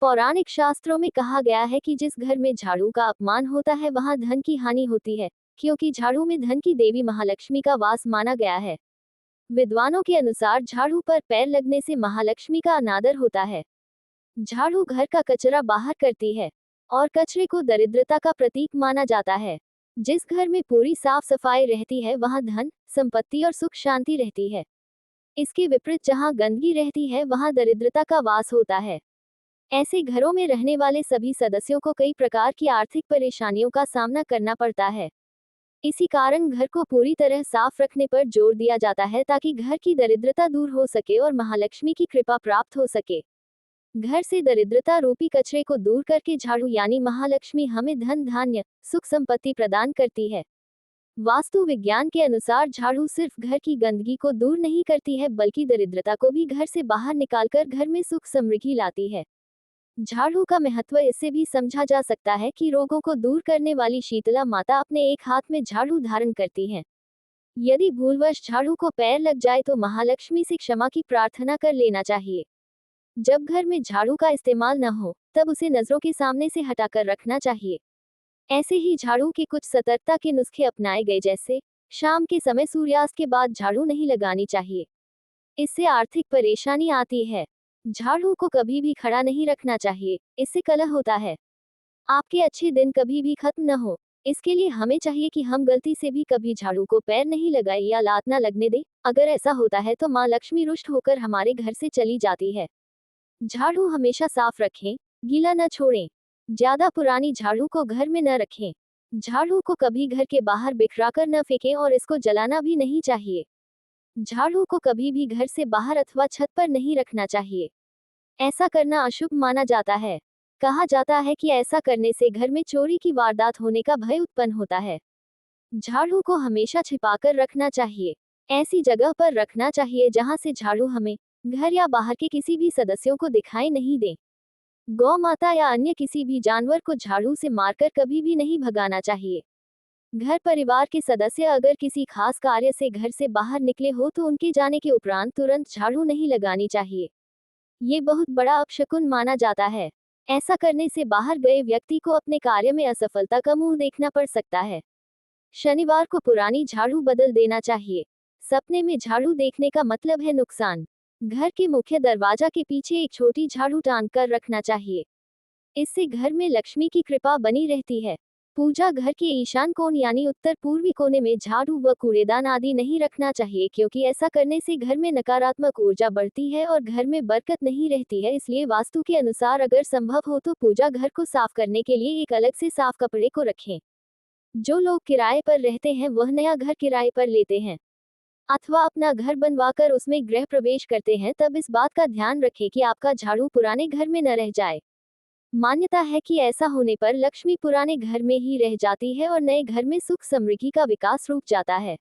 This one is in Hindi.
पौराणिक शास्त्रों में कहा गया है कि जिस घर में झाड़ू का अपमान होता है वहां धन की हानि होती है, क्योंकि झाड़ू में धन की देवी महालक्ष्मी का वास माना गया है। विद्वानों के अनुसार झाड़ू पर पैर लगने से महालक्ष्मी का अनादर होता है। झाड़ू घर का कचरा बाहर करती है और कचरे को दरिद्रता का प्रतीक माना जाता है। जिस घर में पूरी साफ सफाई रहती है वहां धन, संपत्ति और सुख शांति रहती है। इसके विपरीत जहां गंदगी रहती है वहां दरिद्रता का वास होता है। ऐसे घरों में रहने वाले सभी सदस्यों को कई प्रकार की आर्थिक परेशानियों का सामना करना पड़ता है। इसी कारण घर को पूरी तरह साफ रखने पर जोर दिया जाता है ताकि घर की दरिद्रता दूर हो सके और महालक्ष्मी की कृपा प्राप्त हो सके। घर से दरिद्रता रूपी कचरे को दूर करके झाड़ू यानी महालक्ष्मी हमें धन धान्य, सुख संपत्ति प्रदान करती है। वास्तु विज्ञान के अनुसार झाड़ू सिर्फ घर की गंदगी को दूर नहीं करती है बल्कि दरिद्रता को भी घर से बाहर निकालकर घर में सुख समृद्धि लाती है। झाड़ू का महत्व इससे भी समझा जा सकता है कि रोगों को दूर करने वाली शीतला माता अपने एक हाथ में झाड़ू धारण करती हैं। यदि भूलवश झाड़ू को पैर लग जाए तो महालक्ष्मी से क्षमा की प्रार्थना कर लेना चाहिए। जब घर में झाड़ू का इस्तेमाल न हो तब उसे नजरों के सामने से हटाकर रखना चाहिए। ऐसे ही झाड़ू के कुछ सतर्कता के नुस्खे अपनाए गए, जैसे शाम के समय सूर्यास्त के बाद झाड़ू नहीं लगानी चाहिए, इससे आर्थिक परेशानी आती है। झाड़ू को कभी भी खड़ा नहीं रखना चाहिए, इससे कलह होता है। आपके अच्छे दिन कभी भी खत्म न हो, इसके लिए हमें चाहिए कि हम गलती से भी कभी झाड़ू को पैर नहीं लगाए या लात न लगने दें। अगर ऐसा होता है तो माँ लक्ष्मी रुष्ट होकर हमारे घर से चली जाती है। झाड़ू हमेशा साफ रखें, गीला न छोड़ें। ज्यादा पुरानी झाड़ू को घर में न रखें। झाड़ू को कभी घर के बाहर बिखराकर न फेंकें और इसको जलाना भी नहीं चाहिए। झाड़ू को कभी भी घर से बाहर अथवा छत पर नहीं रखना चाहिए, ऐसा करना अशुभ माना जाता है। कहा जाता है कि ऐसा करने से घर में चोरी की वारदात होने का भय उत्पन्न होता है। झाड़ू को हमेशा छिपाकर रखना चाहिए, ऐसी जगह पर रखना चाहिए जहां से झाड़ू हमें घर या बाहर के किसी भी सदस्यों को दिखाई नहीं दे। गौ माता या अन्य किसी भी जानवर को झाड़ू से मारकर कभी भी नहीं भगाना चाहिए। घर परिवार के सदस्य अगर किसी खास कार्य से घर से बाहर निकले हो तो उनके जाने के उपरांत तुरंत झाड़ू नहीं लगानी चाहिए। ये बहुत बड़ा अपशकुन माना जाता है। ऐसा करने से बाहर गए व्यक्ति को अपने कार्य में असफलता का मुंह देखना पड़ सकता है। शनिवार को पुरानी झाड़ू बदल देना चाहिए। सपने में झाड़ू देखने का मतलब है नुकसान। घर के मुख्य दरवाजा के पीछे एक छोटी झाड़ू टांग कर रखना चाहिए, इससे घर में लक्ष्मी की कृपा बनी रहती है। पूजा घर के ईशान कोण यानी उत्तर पूर्वी कोने में झाड़ू व कूड़ेदान आदि नहीं रखना चाहिए, क्योंकि ऐसा करने से घर में नकारात्मक ऊर्जा बढ़ती है और घर में बरकत नहीं रहती है। इसलिए वास्तु के अनुसार अगर संभव हो तो पूजा घर को साफ करने के लिए एक अलग से साफ कपड़े को रखें। जो लोग किराए पर रहते हैं वह नया घर किराए पर लेते हैं अथवा अपना घर बनवाकर उसमें गृह प्रवेश करते हैं, तब इस बात का ध्यान रखें कि आपका झाड़ू पुराने घर में न रह जाए। मान्यता है कि ऐसा होने पर लक्ष्मी पुराने घर में ही रह जाती है और नए घर में सुख समृद्धि का विकास रुक जाता है।